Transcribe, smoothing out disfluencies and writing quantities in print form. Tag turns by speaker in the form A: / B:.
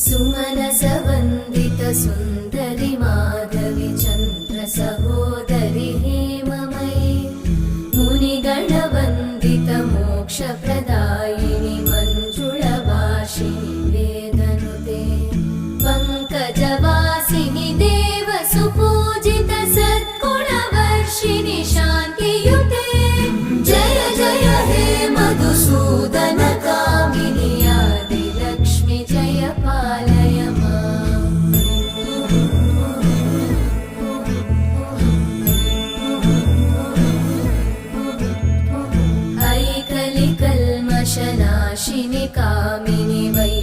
A: सुमनसवन्दित सुन्दरि माधवि चन्द्र सहोदरि हेममयि मुनिगणवन्दित मोक्षप्रदायिनि मञ्जुळभाषिणि वेदनुते पङ्कजवासिनि देवसुपूजित सद्गुणवर्षिणि शान्तियुते जय जय हे मधुसूदन कामिनि आदिलक्ष्मि जय पालय माम्। ऐकलिकल्मषनाशिनि कामिनि वै